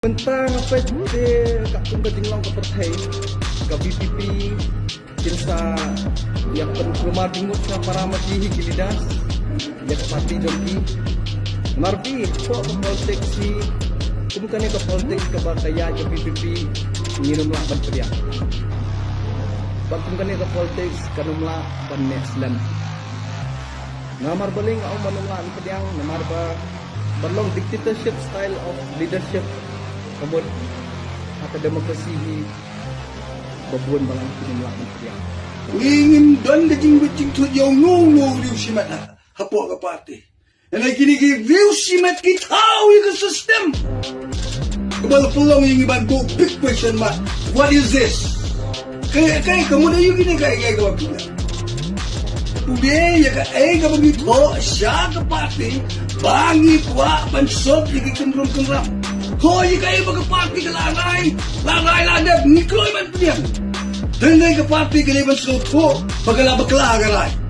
Tentang apa dia kat tunggu jenglang ke pertai ke BPP kinsa yang penkelumar bingut sa para matihi gilidas ya ke parti jogi marpi po ke politik si kumkani ke politik ke bakaya ke BPP ngirum lah ban pediak kumkani ke politik kanumla ban neslan namar baling au manumla an pediang namar ba berlong dictatorship style of leadership kemudian kata demokrasi babuan balang pinimla pediang ingin dan gajing tu yang nunggu view simat lah hapok ke parti dan lagi ni view simat kita tahu ke sistem kebal pelong yang bantu big question mark what is this kayak kamu dah you gini kayak kau bilang today ya kayak begitu siapa ke parti bangi kuat pensop lagi kendrum ya kayak ke parti ke larai ladap nikloy man dia dan ke parti ke leban slow to bagala bakla garai